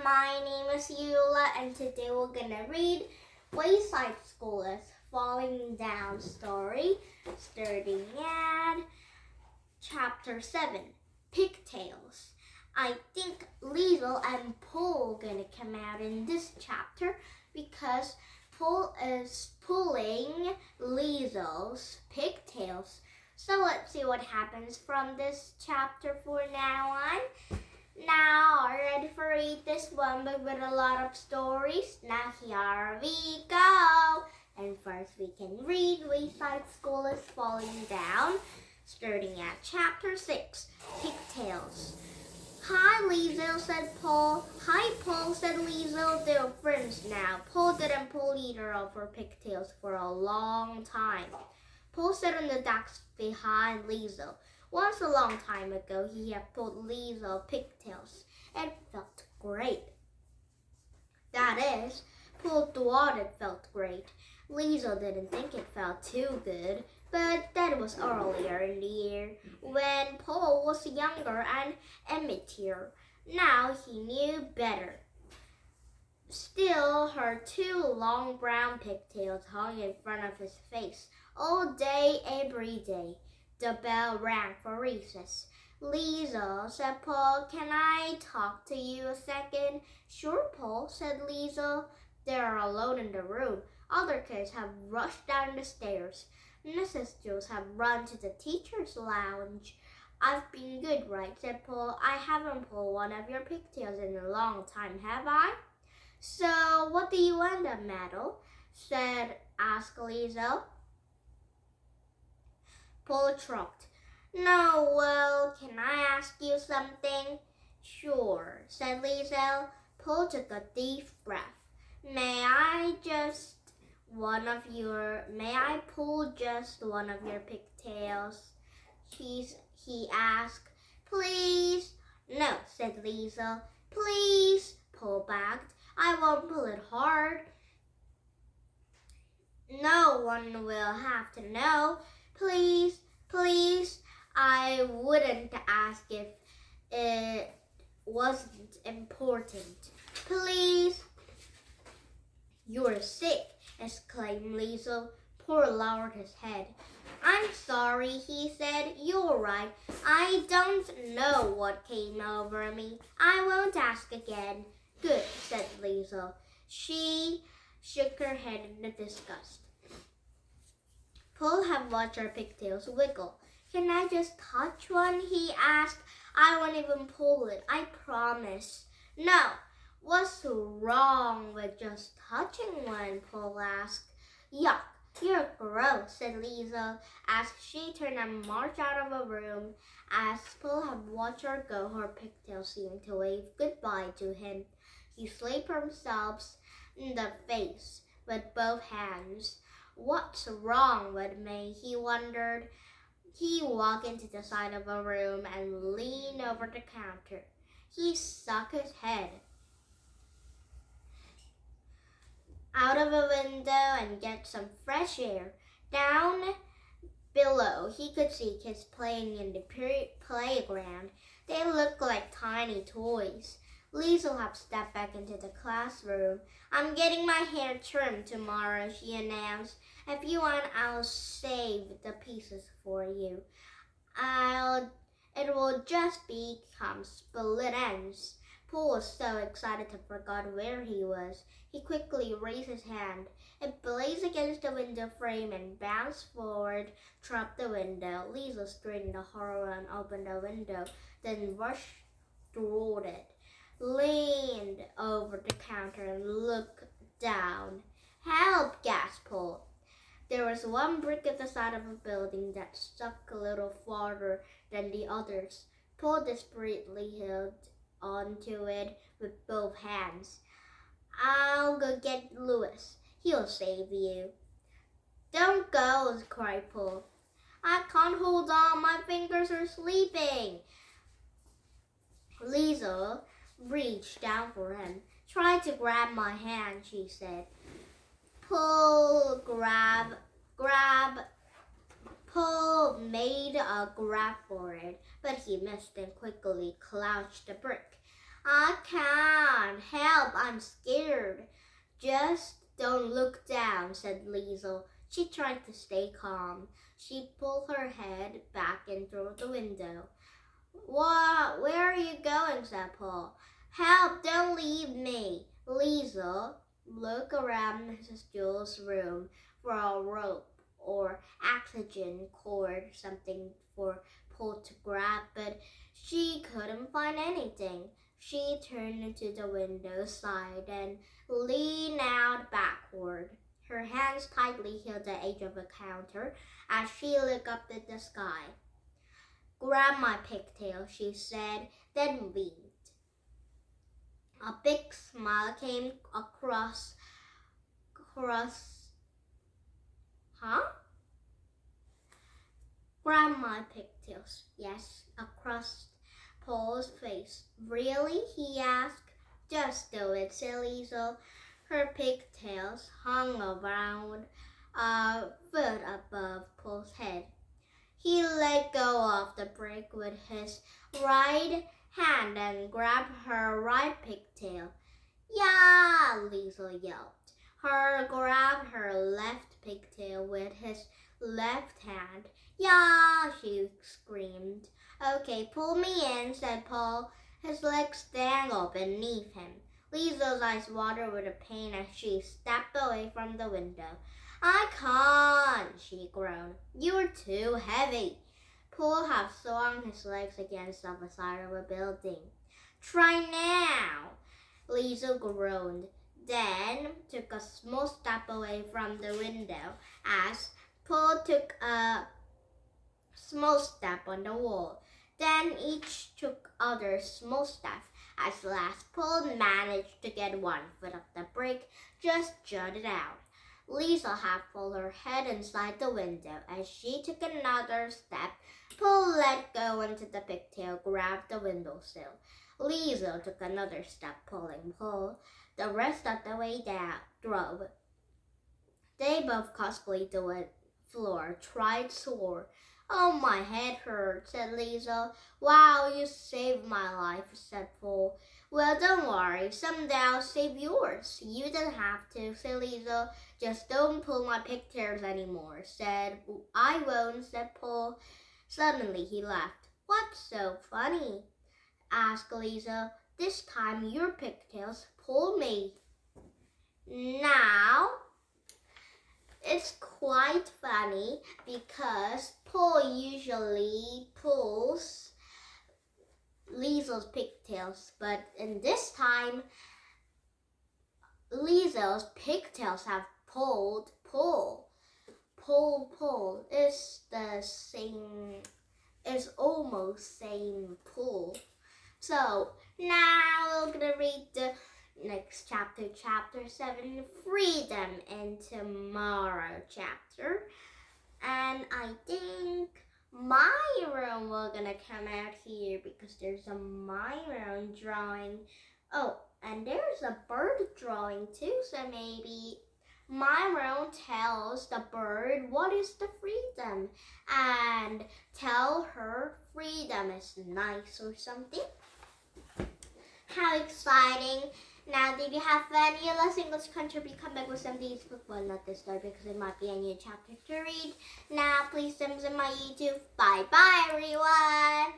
my name is Eula, and today we're gonna read Wayside School Falling Down story, starting at Chapter 7, Pigtails. I think Liesel and Paul are gonna come out in this chapter because Paul is pulling Liesel's pigtails. So let's see what happens from this chapter for now on. Now, ready for read this one book with a lot of stories? Now here we go. And first we can read Wayside School is Falling Down, starting at Chapter 6, Pigtails. Hi, Liesel, said Paul. Hi, Paul, said Liesel. They were friends now. Paul didn't pull either of her pigtails for a long time. Paul sat on the desk behind Liesel. Once a long time ago, he had pulled Liesel's pigtails. It felt great. That is, Paul thought it felt great. Liesel didn't think it felt too good, but that was earlier in the year, when Paul was younger and immature. Now he knew better. Still, her two long brown pigtails hung in front of his face all day, every day. The bell rang for recess. Liesel, said Paul, can I talk to you a second? Sure, Paul, said Liesel. They are alone in the room. Other kids have rushed down the stairs. Mrs. Jules have run to the teacher's lounge. I've been good, right, said Paul. I haven't pulled one of your pigtails in a long time, have I? So, what do you want, a medal? asked Liesel. Paul shrugged. No, well, can I ask you something? Sure, said Liesel. Paul took a deep breath. May I pull just one of your pigtails? He asked. Please? No, said Liesel. Please, Paul begged. I won't pull it hard. No one will have to know. Please, please, I wouldn't ask if it wasn't important. Please. You're sick, exclaimed Liesel. Paul lowered his head. I'm sorry, he said. You're right. I don't know what came over me. I won't ask again. Good, said Liesel. She shook her head in disgust. Paul had watched her pigtails wiggle. Can I just touch one? He asked. I won't even pull it, I promise. No. What's wrong with just touching one? Paul asked. Yuck, you're gross, said Liesel as she turned and marched out of the room. As Paul had watched her go, her pigtails seemed to wave goodbye to him. He slapped himself in the face with both hands. What's wrong with me? He wondered. He walked into the side of a room and leaned over the counter. He stuck his head out of a window and get some fresh air. Down below, he could see kids playing in the playground. They looked like tiny toys. Liesel had stepped back into the classroom. I'm getting my hair trimmed tomorrow, she announced. If you want, I'll save the pieces for you. It will just become split ends. Paul was so excited he forgot where he was. He quickly raised his hand. It blazed against the window frame and bounced forward, trapped the window. Liesel straightened the horror and opened the window, then rushed toward it, leaned over the counter and looked down. Help, gasped Paul. There was one brick at the side of a building that stuck a little farther than the others. Paul desperately held onto it with both hands. I'll go get Louis. He'll save you. Don't go, cried Paul. I can't hold on. My fingers are sleeping. Liesel reached down for him. Try to grab my hand, she said. Paul made a grab for it, but he missed and quickly crouched the brick. I can't help, I'm scared. Just don't look down, said Liesel. She tried to stay calm. She pulled her head back in through the window. What? Where are you going? Said Paul. Help, don't leave me. Liesel looked around Mrs. Jewell's room for a rope or oxygen cord, something for Paul to grab, but she couldn't find anything. She turned into the window side and leaned out backward. Her hands tightly held the edge of the counter as she looked up at the sky. Grab my pigtail, she said, then winked. A big smile came across. Huh? Grab my pigtails, yes, across Paul's face. Really? He asked. Just do it, said Liesel. Her pigtails hung around a foot above Paul's head. He let go of the brake with his right hand and grabbed her right pigtail. Yeah, Liesel yelped. Her grabbed her left pigtail with his left hand. Yeah, she screamed. Okay, pull me in, said Paul. His legs dangled beneath him. Liesel's eyes watered with pain as she stepped away from the window. I can't, she groaned. You're too heavy. Paul had swung his legs against the side of a building. Try now, Liesel groaned, then took a small step away from the window as Paul took a small step on the wall. Then each took other small steps. At last, Paul managed to get one foot off the brake, just jutted out. Liesel had pulled her head inside the window. As she took another step, Paul let go into the pigtail, grabbed the windowsill. Liesel took another step, pulling Paul. The rest of the way down drove. They both cosplay the floor, tried sore. Oh, my head hurts, said Liesel. Wow, you saved my life, said Paul. Well, don't worry, someday I'll save yours. You don't have to, said Liesel. Just don't pull my pigtails anymore, said I won't, said Paul. Suddenly he laughed. What's so funny? Asked Liesel. This time your pigtails pull me. Now, it's quite funny because Paul usually pulls Liesel's pigtails, but in this time, Liesel's pigtails have pulled Paul. Pull. It's the same, it's almost same pull. So now we're gonna read the next chapter, chapter 7, Freedom, in tomorrow chapter. And I think my room will gonna come out here because there's a my room drawing. Oh, and there's a bird drawing too, so maybe my room tells the bird what is the freedom and tell her freedom is nice or something. How exciting. Now, did you have fun? Let's English country come back with some of these books. Well, not this story because it might be a new chapter to read. Now, please subscribe to my YouTube. Bye-bye, everyone.